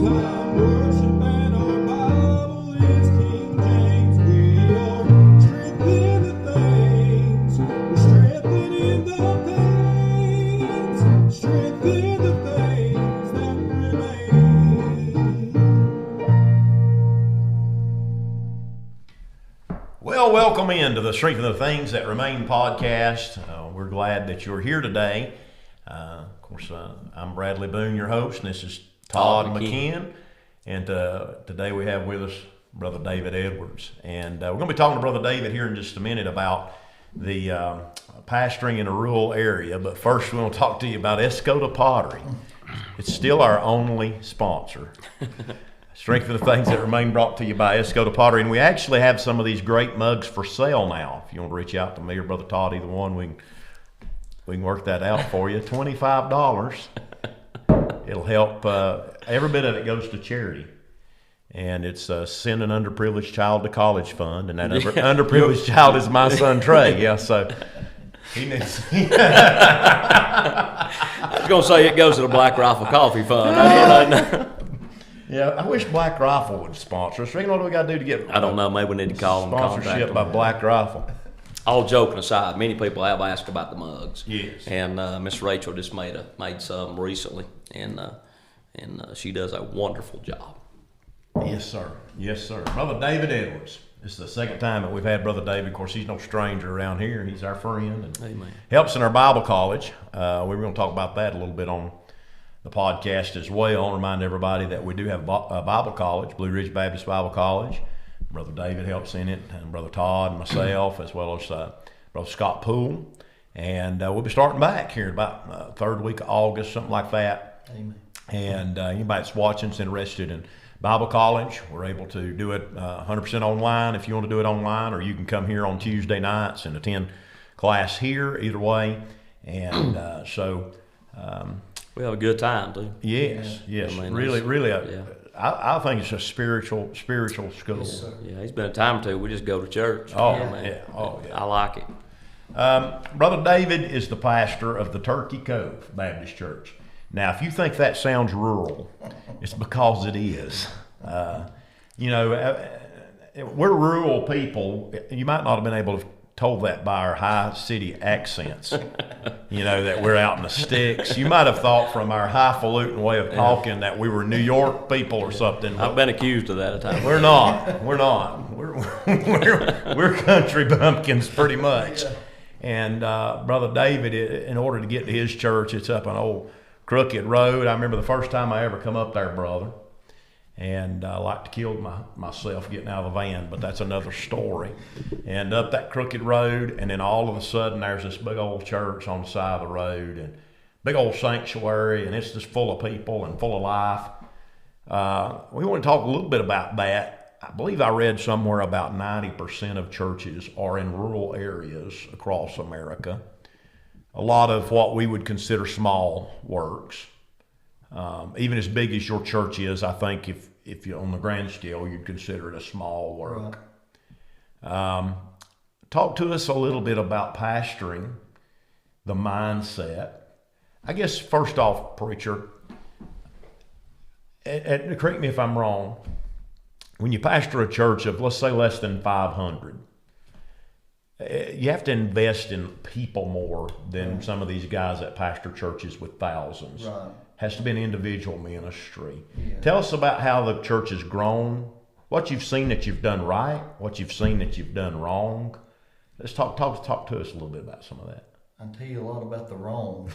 time worship and our Bible is King James. We are strengthened in the things, we're strengthened in the things, strengthened in the things that remain. Well, welcome into the Strength of the Things That Remain podcast. We're glad that you're here today. Of course, I'm Bradley Boone, your host, and this is Todd McKeon. And today we have with us Brother David Edwards. And we're going to be talking to Brother David here in just a minute about the pastoring in a rural area. But first, we want to talk to you about Escoda Pottery. It's still our only sponsor. Strength of the Things That Remain, brought to you by Escoda Pottery. And we actually have some of these great mugs for sale now. If you want to reach out to me or Brother Todd, either one, we can work that out for you. $25. It'll help. Every bit of it goes to charity. And it's Send an Underprivileged Child to College Fund. And that underprivileged child is my son, Trey. Yeah, so he needs... I was going to say it goes to the Black Rifle Coffee Fund. That's what I know. Yeah, I wish Black Rifle would sponsor us. What do we got to do to get I don't know. Maybe we need to call them. Sponsorship by Black Rifle. All joking aside, many people have asked about the mugs. Yes. And Miss Rachel just made some recently, and she does a wonderful job. Yes, sir. Yes, sir. Brother David Edwards. This is the second time that we've had Brother David. Of course, he's no stranger around here. He's our friend and Amen. Helps in our Bible college. We were going to talk about that a little bit on the podcast as well. I'll remind everybody that we do have a Bible college, Blue Ridge Baptist Bible College. Brother David helps in it, and Brother Todd and myself, as well as Brother Scott Poole. And we'll be starting back here in about third week of August, something like that. Amen. And anybody that's watching that's interested in Bible college, we're able to do it 100% online if you want to do it online, or you can come here on Tuesday nights and attend class here, either way. And We have a good time too. yes, yes, I mean, really. yeah. I think it's a spiritual school. Yeah, it's been a time or two. We just go to church. Oh, man. yeah. Oh, yeah. I like it. Brother David is the pastor of the Turkey Cove Baptist Church. Now, if you think that sounds rural, it's because it is. We're rural people. You might not have been able to told that by our high city accents, that we're out in the sticks. You might have thought from our highfalutin way of talking that we were New York people or something. I've been accused of that at times. We're not. We're country bumpkins pretty much. And Brother David, in order to get to his church, it's up an old crooked road. I remember the first time I ever come up there, brother, and I like to kill myself getting out of the van, but that's another story. And up that crooked road, and then all of a sudden there's this big old church on the side of the road, and big old sanctuary, and it's just full of people and full of life. We want to talk a little bit about that. I believe I read somewhere about 90% of churches are in rural areas across America. A lot of what we would consider small works. Even as big as your church is, I think if you're on the grand scale, you'd consider it a small work. Right. Talk to us a little bit about pastoring, the mindset. I guess first off, preacher, and correct me if I'm wrong, when you pastor a church of, let's say, less than 500, you have to invest in people more than some of these guys that pastor churches with thousands. Right. Has to be an individual ministry. Yeah. Tell us about how the church has grown, what you've seen that you've done right, what you've seen that you've done wrong. Let's talk to us a little bit about some of that. I tell you a lot about the wrong.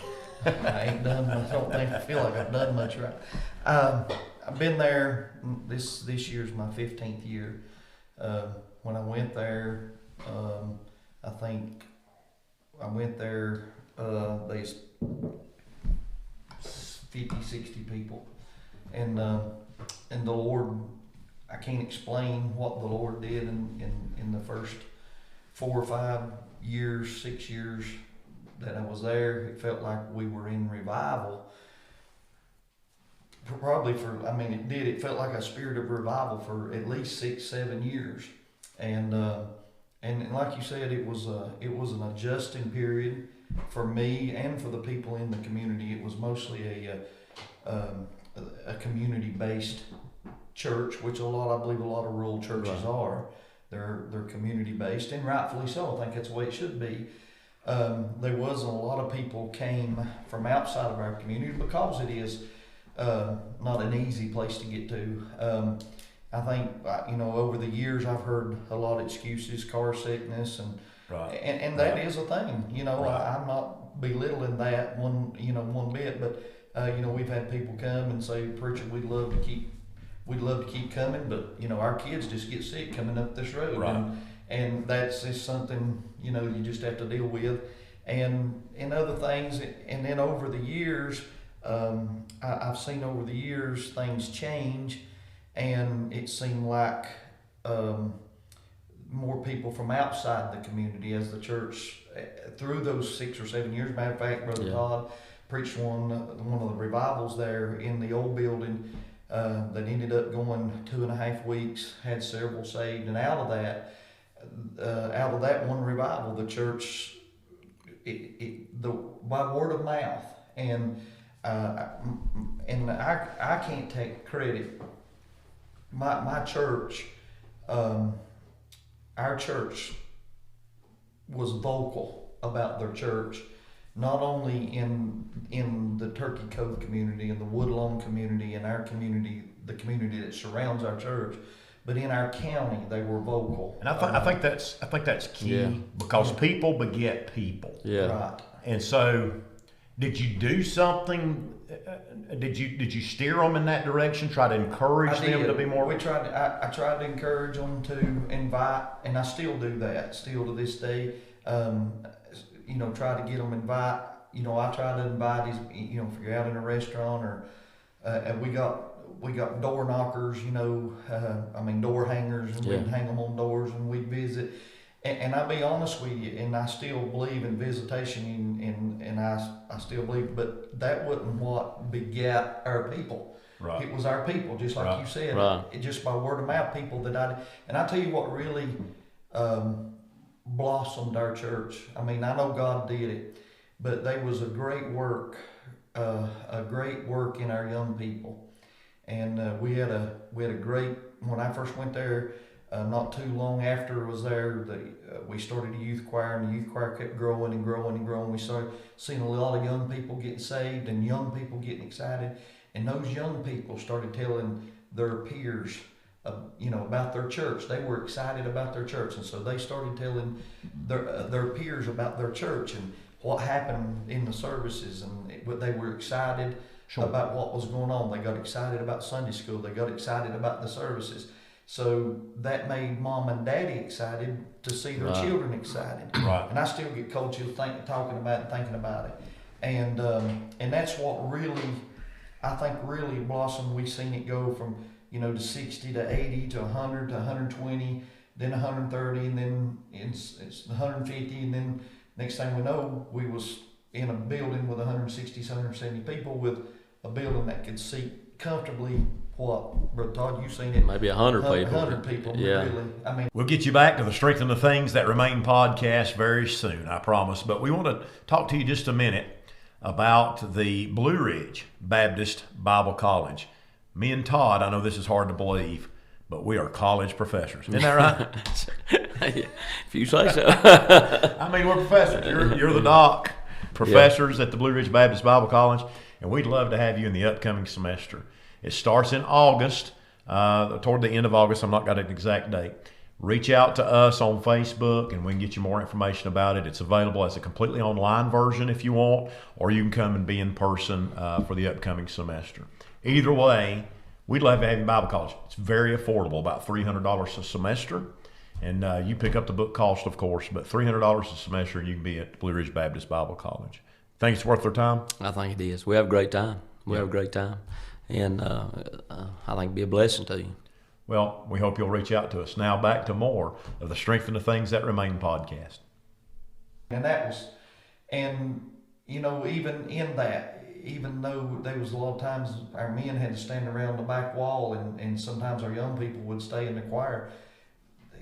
I ain't done much. I feel like I've done much right. I've been there. This year's my 15th year. When I went there, I think I went there. There's 50, 60 people, and the Lord. I can't explain what the Lord did in the first 4 or 5 years, 6 years that I was there. It felt like we were in revival. It felt like a spirit of revival for at least 6, 7 years. And like you said, it was an adjusting period for me and for the people in the community. It was mostly a a community-based church, which I believe a lot of rural churches are. They're community-based, and rightfully so. I think that's the way it should be. There wasn't a lot of people came from outside of our community because it is not an easy place to get to. I think over the years I've heard a lot of excuses, car sickness, and that is a thing. I'm not belittling that one bit, but we've had people come and say, "Preacher, we'd love to keep coming, but our kids just get sick coming up this road." Right. And that's just something you just have to deal with, and other things. And then over the years, I've seen over the years things change, and it seemed like more people from outside the community as the church through those 6 or 7 years. Matter of fact, Brother Todd preached one of the revivals there in the old building that ended up going 2.5 weeks, had several saved, and out of that one revival, the church, by word of mouth, and I can't take credit. My church, our church was vocal about their church, not only in the Turkey Cove community and the Woodlawn community and our community, the community that surrounds our church, but in our county they were vocal. And I think that's key because people beget people. Yeah. Right. And so, did you do something? Did you steer them in that direction? Try to encourage them to be more. I tried to encourage them to invite, and I still do that. Still to this day, try to get them invite. I try to invite if you're out in a restaurant or we got door knockers. Door hangers, and we'd hang them on doors, and we'd visit. And I'll be honest with you, and I still believe in visitation, and I still believe, but that wasn't what begat our people. Right. It was our people, just like you said. Right. It just by word of mouth, people that and I tell you what really blossomed our church. I mean, I know God did it, but there was a great work in our young people, and we had a great. When I first went there. Not too long after I was there, we started a youth choir, and the youth choir kept growing and growing and growing. We started seeing a lot of young people getting saved and young people getting excited, and those young people started telling their peers, about their church. They were excited about their church, and so they started telling their peers about their church and what happened in the services, and they were excited about what was going on. They got excited about Sunday school. They got excited about the services. So that made mom and daddy excited to see their children excited. Right. And I still get cold chills talking about it and thinking about it. And that's what really blossomed. We seen it go from, to 60 to 80 to 100 to 120, then 130, and then it's 150, and then next thing we know, we was in a building with 160, 170 people with a building that could seat comfortably. What, Brother Todd, you've seen it. Maybe 100 people. 100 people, Yeah. really. I mean, We'll get you back to the Strength and the Things That Remain podcast very soon, I promise. But we want to talk to you just a minute about the Blue Ridge Baptist Bible College. Me and Todd, I know this is hard to believe, but we are college professors. Isn't that right? If you say so. I mean, we're professors. You're the doc, professors at the Blue Ridge Baptist Bible College, and we'd love to have you in the upcoming semester. It starts in August, toward the end of August. I've not got an exact date. Reach out to us on Facebook, and we can get you more information about it. It's available as a completely online version if you want, or you can come and be in person for the upcoming semester. Either way, we'd love to have you in Bible college. It's very affordable, about $300 a semester. And you pick up the book cost, of course, but $300 a semester, and you can be at Blue Ridge Baptist Bible College. Think it's worth their time? I think it is. We have a great time. We have a great time. And I think it'd be a blessing to you. Well, we hope you'll reach out to us. Now back to more of the Strength and the Things That Remain podcast. and that was, and even in that, even though there was a lot of times our men had to stand around the back wall, and sometimes our young people would stay in the choir,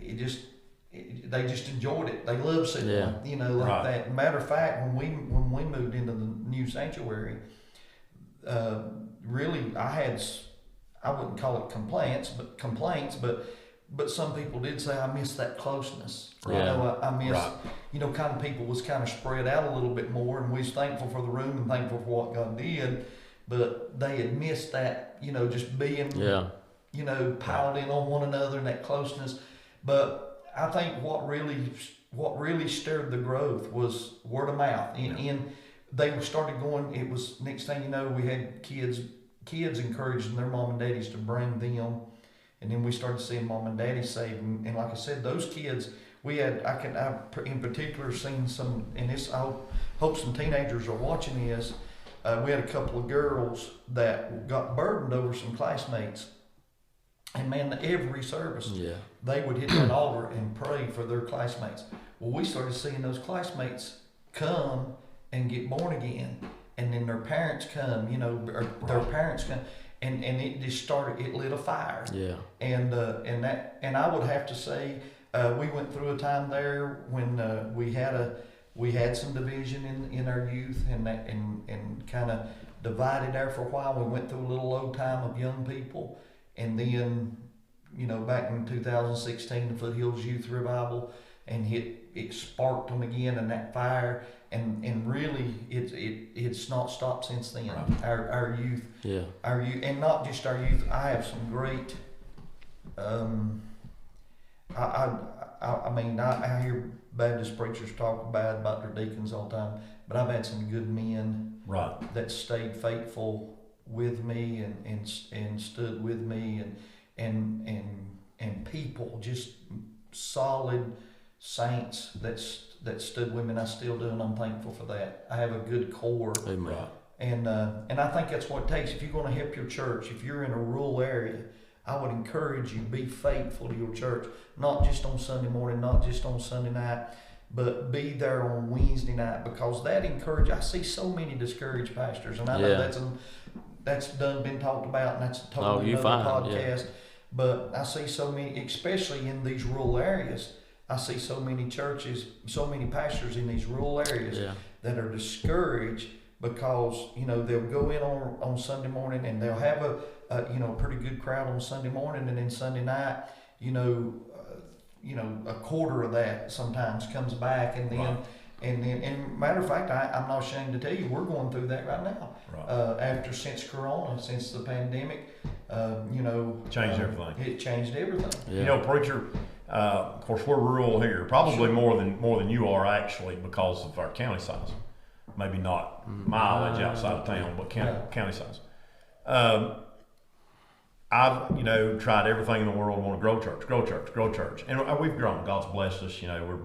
they just enjoyed it. They loved sitting, like that. Matter of fact, when we moved into the new sanctuary, really, I wouldn't call it complaints, but some people did say, I miss that closeness. Right. You know, I miss, Right. you know, kind of people was kind of spread out a little bit more, and we was thankful for the room and thankful for what God did, but they had missed that, you know, just being, Yeah. you know, piled in on one another and that closeness. But I think what really stirred the growth was word of mouth. They started going. It was next thing you know, we had kids encouraging their mom and daddies to bring them, and then we started seeing mom and daddy saved. And like I said, those kids, I in particular seen some, and this I hope some teenagers are watching this. We had a couple of girls that got burdened over some classmates. And man, every service, they would hit that altar and pray for their classmates. Well, we started seeing those classmates come and get born again. And then their parents come, you know, or their parents come. And it just started, it lit a fire. Yeah. And I would have to say, we went through a time there when we had some division in our youth, and kind of divided there for a while. We went through a little low time of young people. And then, you know, back in 2016, the Foothills Youth Revival, and it sparked them again, and that fire, and really it's not stopped since then. Right. Our youth, our youth, and not just our youth. I have some great. I mean, I hear Baptist preachers talk bad about their deacons all the time, but I've had some good men that stayed faithful with me and stood with me, and people, just solid saints that stood with me, and I still do, and I'm thankful for that. I have a good core. Amen. And I think that's what it takes. If you're going to help your church, if you're in a rural area, I would encourage you, be faithful to your church, not just on Sunday morning, not just on Sunday night, but be there on Wednesday night, because that I see so many discouraged pastors, and I know that's been talked about, and that's a totally another podcast. But I see so many, especially in these rural areas, I see so many churches, so many pastors in these rural areas that are discouraged because, you know, they'll go in on Sunday morning, and they'll have a pretty good crowd on Sunday morning, and then Sunday night, a quarter of that sometimes comes back, and then and matter of fact, I'm not ashamed to tell you, we're going through that right now. Since Corona, since the pandemic, changed everything. It changed everything. You know, preacher. Of course, we're rural here, probably more than you are actually, because of our county size. Maybe not mileage outside of town, but county size. I've tried everything in the world. Want to grow church, and we've grown. God's blessed us. We're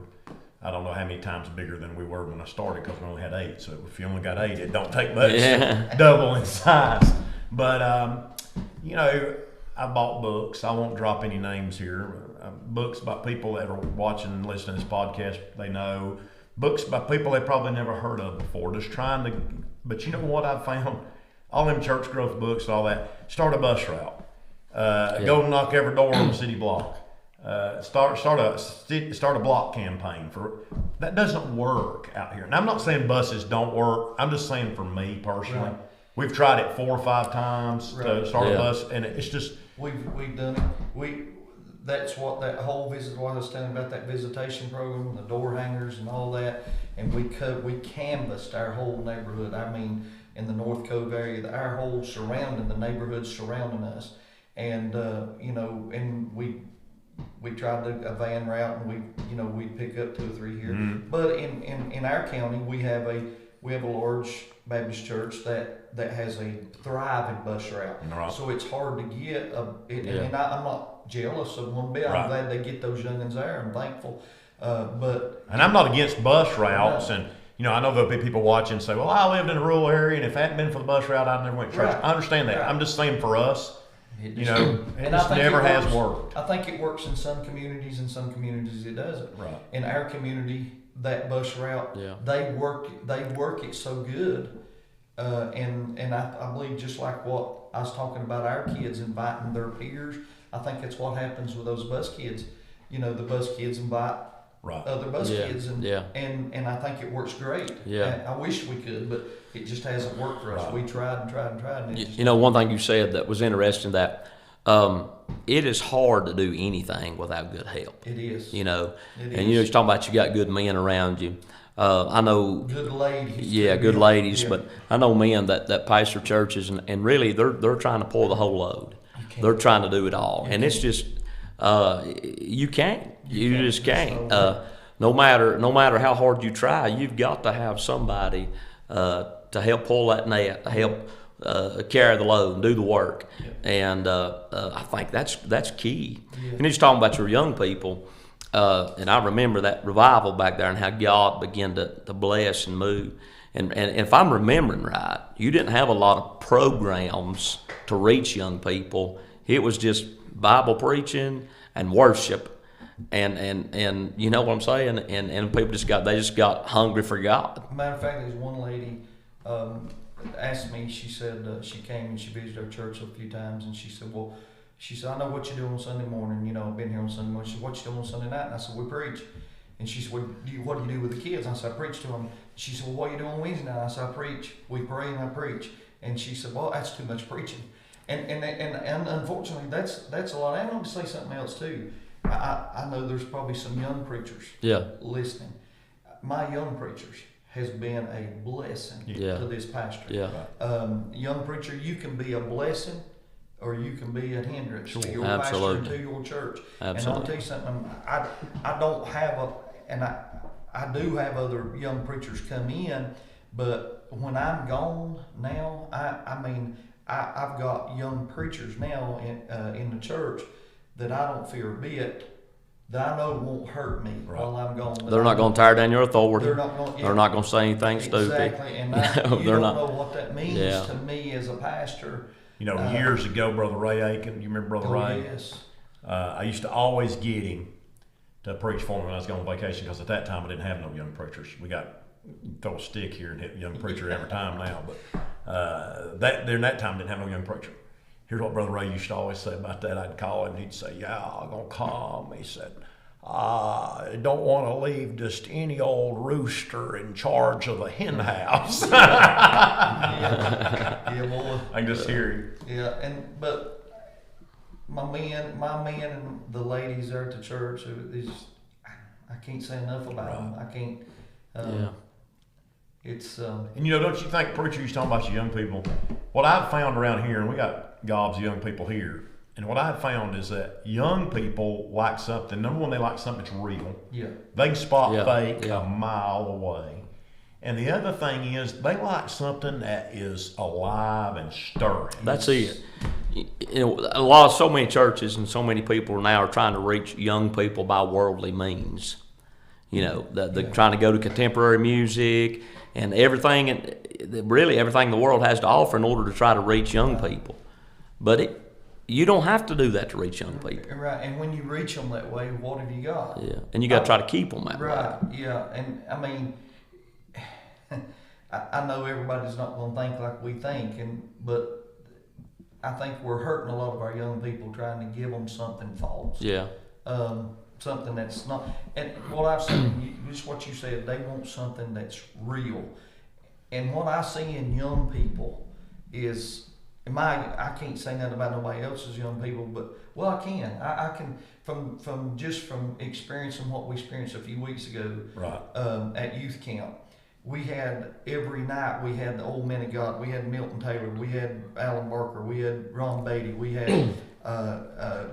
I don't know how many times bigger than we were when I started, because we only had 8. So if you only got 8, it don't take much to double in size. But I bought books. I won't drop any names here. Books by people that are watching and listening to this podcast. They know books by people they probably never heard of before. Just trying to. But you know what I've found? All them church growth books, all that. Start a bus route. Go knock every door on the city block. Start a block campaign that doesn't work out here. And I'm not saying buses don't work. I'm just saying for me personally, we've tried it 4 or 5 times to start a bus, and it's just we've done it. That's what that whole what I was telling about, that visitation program, the door hangers and all that, and we canvassed our whole neighborhood. I mean, in the North Cove area, our whole the neighborhoods surrounding us, and and we tried a van route, and we pick up 2 or 3 here. Mm-hmm. But in our county, we have a large Baptist church that has a thriving bus route. Right. So it's hard to get and I'm not jealous of one bit. I'm glad they get those youngins there. I'm thankful. And I'm not against bus routes, and I know there'll be people watching and say, "Well, I lived in a rural area, and if it hadn't been for the bus route, I'd never went to church." I understand that. I'm just saying for us. It just never has worked. I think it works in some communities, and some communities it doesn't. Right. In our community, that bus route, they work it so good, and I believe, just like what I was talking about, our kids inviting their peers, I think that's what happens with those bus kids. The bus kids invite Right. other bus Yeah, kids, and, yeah. and I think it works great. Yeah. And I wish we could, but it just hasn't worked for us. Right. We tried and tried and tried, and it just, You know, one thing you said that was interesting, that it is hard to do anything without good help. it is. You know, It and you know, is. you're talking about you got good men around you. I know, Good ladies. yeah, too. good ladies, Yeah. but I know men that pastor churches, and really they're trying to pull the whole load. can't. They're trying to do it all, and it's just you can't. You just can't. No matter how hard you try, you've got to have somebody to help pull that net, to help carry the load and do the work. And I think that's key. Yeah. And he's talking about your young people. And I remember that revival back there and how God began to bless and move. And if I'm remembering right, you didn't have a lot of programs to reach young people. It was just Bible preaching and worship. And you know what I'm saying? And people just got hungry for God. Matter of fact, there's one lady asked me. She said she came and she visited our church a few times, and she said, "Well," she said, "I know what you do on Sunday morning. You know, I've been here on Sunday morning." She said, "What you do on Sunday night?" And I said, "We preach." And she said, "What do you do with the kids?" I said, "I preach to them." She said, "Well, what do you do on Wednesday night?" I said, "I preach. We pray and I preach." And she said, "Well, that's too much preaching." And unfortunately, that's a lot. And I'm going to say something else too. I know there's probably some young preachers Yeah. listening. My young preachers has been a blessing Yeah. to this pastor. Yeah. Young preacher, you can be a blessing or you can be a hindrance to your Absolutely. pastor and to your church. Absolutely. And I'll tell you something, I don't have I do have other young preachers come in, but when I'm gone now, I've got young preachers now in the church that I don't fear a bit, that I know won't hurt me while I'm gone. They're not going to tear down your authority. They're not going. They're not going to say anything stupid. Exactly, and you they're don't not. know what that means Yeah. to me as a pastor. You know, years ago, Brother Ray Aiken, you remember Brother Ray? Yes. I used to always get him to preach for me when I was going on vacation, because at that time I didn't have no young preachers. We got throw a stick here and hit a young preacher every time now, but during that time I didn't have no young preacher. Here's what Brother Ray used to always say about that. I'd call him and he'd say, "Yeah, I'm gonna come." He said, "I don't want to leave just any old rooster in charge of the hen house." Yeah, boy. I can just hear him. Yeah, but my men and the ladies there at the church, I can't say enough about them. I can't. Yeah. It's And you know, don't you think, preacher, you're talking about your young people? What I've found around here, and we got gobs of young people here, and what I've found is that young people like something. Number one, they like something that's real. yeah. They can spot Yeah, fake yeah. a mile away. And the other thing is, they like something that is alive and stirring. That's it. You know, so many churches and so many people now are trying to reach young people by worldly means. You know, they're trying to go to contemporary music and everything, and really everything the world has to offer in order to try to reach young people. But you don't have to do that to reach young people. Right, and when you reach them that way, what have you got? Yeah, and you got to try to keep them that way. Right, yeah, and I mean, I know everybody's not going to think like we think, but I think we're hurting a lot of our young people trying to give them something false. Yeah, Something that's not, and what I've seen, just what you said, they want something that's real. And what I see in young people is, I can't say nothing about nobody else's young people, but, well, I can. I can, from experiencing what we experienced a few weeks ago Right. At youth camp. We had, every night, we had the old men of God. We had Milton Taylor, we had Alan Barker, we had Ron Beatty, we had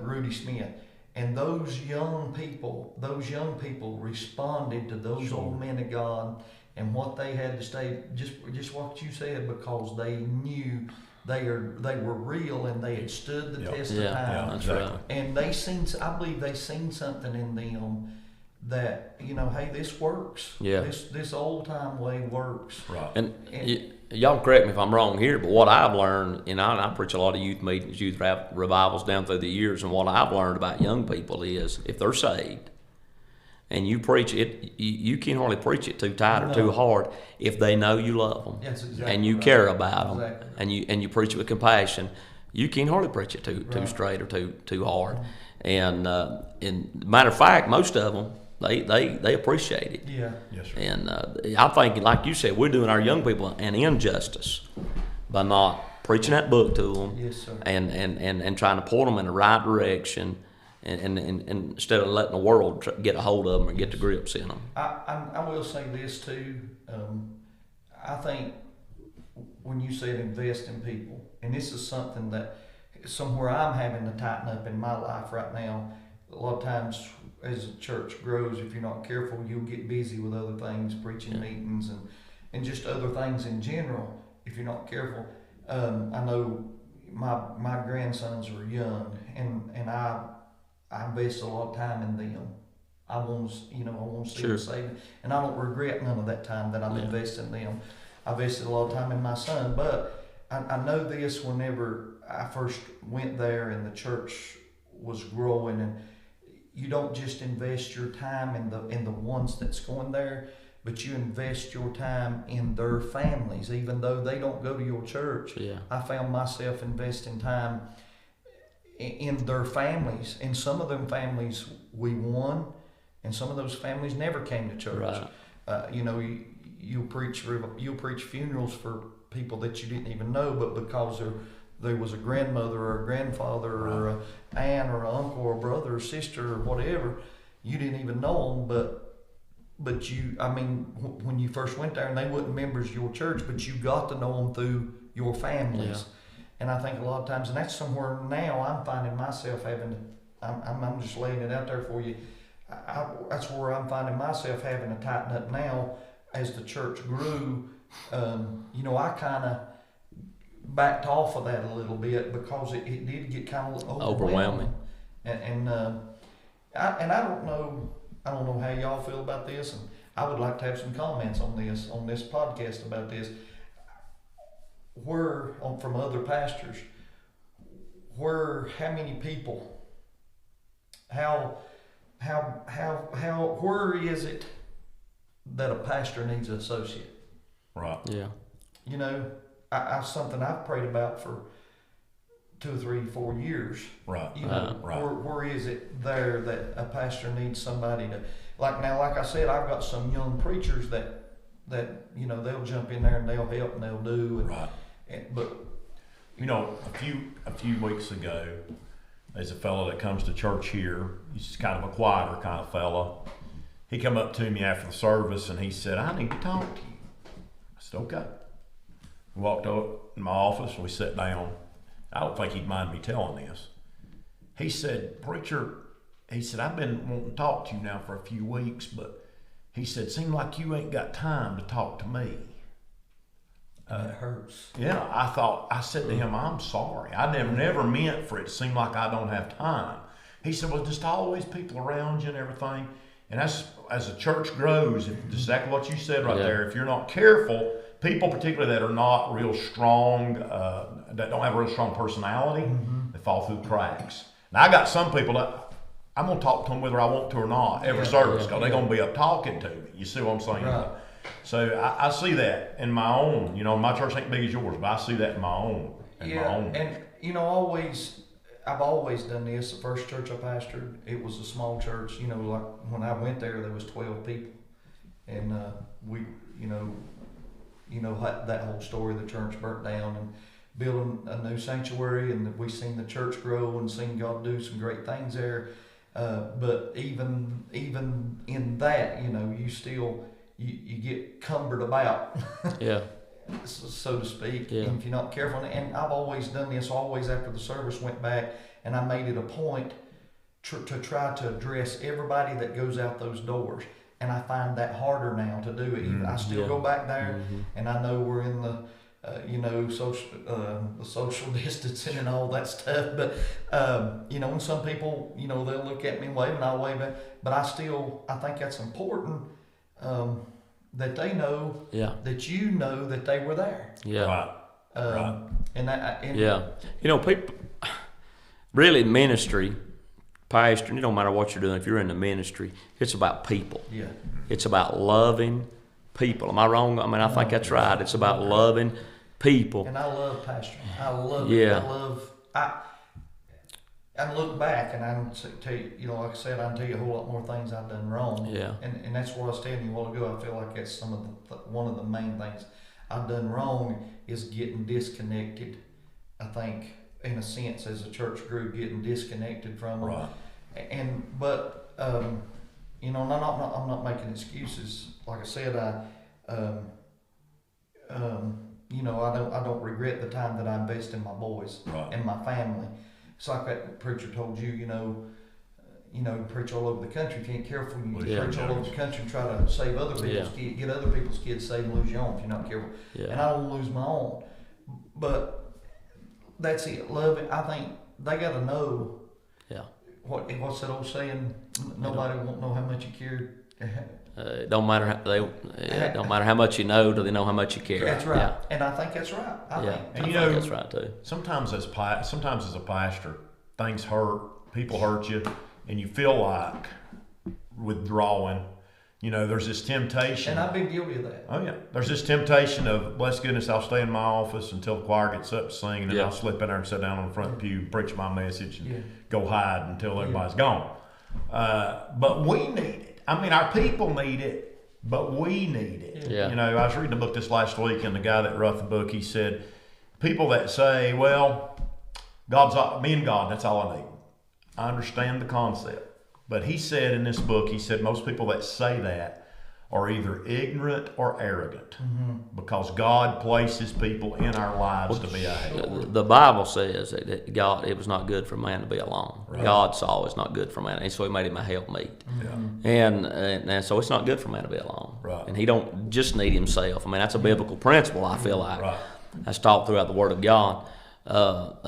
Rudy Smith. And those young people responded to those old men of God and what they had to say, just what you said, because they knew they were real and they had stood the test of time. That's right. And I believe they seen something in them that, you know, hey, this works. Yeah. This old time way works. Right. and y'all correct me if I'm wrong here, but what I've learned, and I preach a lot of youth meetings, youth revivals down through the years, and what I've learned about young people is, if they're saved, and you preach it, you can't hardly preach it too tight or too hard if they know you love them. That's exactly and you right. care about them, Exactly. and you preach it with compassion. You can't hardly preach it too straight or too hard. And matter of fact, most of them, they appreciate it. Yeah. Yes, sir. And I'm thinking, like you said, we're doing our young people an injustice by not preaching that book to them, Yes, sir. and trying to point them in the right direction, and instead of letting the world get a hold of them or get the grips in them. I will say this too. I think when you said invest in people, and this is something that somewhere I'm having to tighten up in my life right now. A lot of times, as the church grows, if you're not careful, you'll get busy with other things, preaching meetings and just other things in general. If you're not careful, I know my grandsons are young, and I invest a lot of time in them. I want to see them saved, and I don't regret none of that time that I'm investing in them. I invested a lot of time in my son, but I know this whenever I first went there and the church was growing, and you don't just invest your time in the ones that's going there, but you invest your time in their families, even though they don't go to your church. Yeah. I found myself investing time in their families, and some of them families we won, and some of those families never came to church. Right. You'll preach funerals for people that you didn't even know, but because there was a grandmother or a grandfather or an aunt or an uncle or a brother or sister or whatever, you didn't even know them, but when you first went there and they weren't members of your church, but you got to know them through your families. Yeah. And I think a lot of times, and that's somewhere now I'm finding myself having to, I'm just laying it out there for you. That's where I'm finding myself having to tighten up now as the church grew. I kind of backed off of that a little bit because it did get kind of overwhelming. And I don't know how y'all feel about this, and I would like to have some comments on this podcast about this. From other pastors, how many people, where is it that a pastor needs an associate? Right. Yeah. Something I've prayed about for 2, 3, 4 years. Right. Right. Where is it there that a pastor needs somebody to, like I said, I've got some young preachers that they'll jump in there and they'll help and they'll do. Right. But a few weeks ago, there's a fellow that comes to church here. He's kind of a quieter kind of fellow. He come up to me after the service and he said, "I need to talk to you." I said, "Okay." We walked up in my office and we sat down. I don't think he'd mind me telling this. He said, "Preacher," he said, "I've been wanting to talk to you now for a few weeks, but," he said, "seem like you ain't got time to talk to me." it hurts. Yeah, I said to him, "I'm sorry. I never meant for it to seem like I don't have time." He said, "Well, just always people around you and everything." And as the church grows, exactly what you said right there, if you're not careful, people particularly that are not real strong, that don't have a real strong personality, they fall through the cracks. Now, I got some people that I'm going to talk to them whether I want to or not every service because they're going to be up talking to me. You see what I'm saying? Right. So I see that in my own. My church ain't big as yours, but I see that in my own. I've always done this. The first church I pastored, it was a small church. Like when I went there was 12 people, and we, that whole story. The church burnt down and building a new sanctuary, and we seen the church grow and seen God do some great things there. But even in that, you still you get cumbered about. Yeah. So to speak, Yeah. if you're not careful. And I've always done this, always after the service went back, and I made it a point to try to address everybody that goes out those doors. And I find that harder now to do it. I still go back there, and I know we're in the, the social distancing and all that stuff. But, and some people, they'll look at me and wave, and I'll wave at. But I think that's important. That they know that you know that they were there. Yeah. Right. People really ministry, pastor, it don't matter what you're doing. If you're in the ministry, it's about people. Yeah. It's about loving people. Am I wrong? I think that's right. It's about loving people. And I love pastoring. I love it. I look back and I can tell you, like I said, I can tell you a whole lot more things I've done wrong. Yeah. And that's what I was telling you a while ago. I feel like that's some of one of the main things I've done wrong is getting disconnected. I think, in a sense, as a church group, getting disconnected from them. Right. But I'm not making excuses. Like I said, I don't regret the time that I invest in my boys and my family. It's like that preacher told you, you preach all over the country. If you ain't careful, you preach all over the country and try to save other people's kids, get other people's kids saved and lose your own if you're not careful. Yeah. And I don't lose my own. But that's it. Love it. I think they got to know. Yeah. What's that old saying? Nobody won't know how much you care. It don't matter don't matter how much you know, do they know how much you care? That's right, and I think that's right. I think that's right too. Sometimes as a pastor, things hurt, people hurt you, and you feel like withdrawing. There's this temptation, and I've been guilty of that. Oh yeah, there's this temptation of, bless goodness, I'll stay in my office until the choir gets up to sing, and then I'll slip in there and sit down on the front pew, preach my message, and go hide until everybody's gone. But we need it. I mean, our people need it, but we need it. Yeah. I was reading a book this last week, and the guy that wrote the book, he said, people that say, well, me and God, that's all I need. I understand the concept. But he said in this book, most people that say that are either ignorant or arrogant, because God places people in our lives to be a help. The Bible says that God, it was not good for man to be alone. Right. God saw it's not good for man, and so He made him a helpmeet. Yeah. And so it's not good for man to be alone. Right. And he don't just need himself. I mean, that's a biblical principle. I feel like that's taught throughout the Word of God. But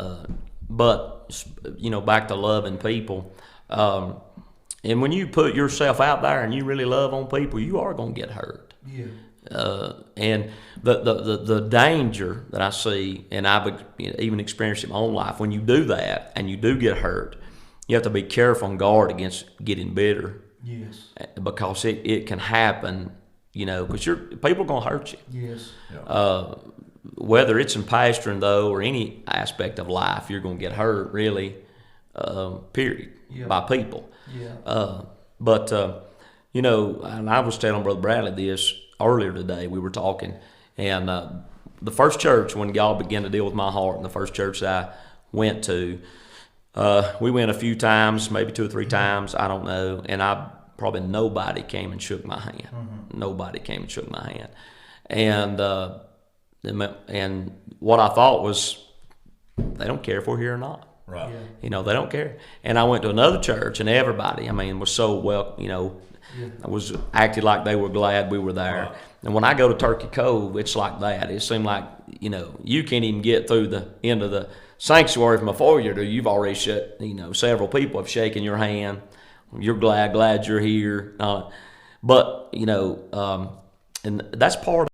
back to loving people. And when you put yourself out there and you really love on people, you are going to get hurt. Yeah. And the danger that I see, and I've even experienced it in my own life, when you do that and you do get hurt, you have to be careful and guard against getting bitter. Yes. Because it can happen, because people are going to hurt you. Yes. Yeah. Whether it's in pastoring, though, or any aspect of life, you're going to get hurt, really, period, by people. Yeah. And I was telling Brother Bradley this earlier today. We were talking, and the first church, when God began to deal with my heart, and the first church that I went to, we went a few times, maybe 2 or 3 times, I don't know, and probably nobody came and shook my hand. Nobody came and shook my hand. And what I thought was, they don't care if we're here or not. Right. Yeah. They don't care. And I went to another church, and everybody, was so I was acted like they were glad we were there. Right. And when I go to Turkey Cove, it's like that. It seemed like, you can't even get through the end of the sanctuary from a foyer. You've already several people have shaken your hand. You're glad you're here. And that's part of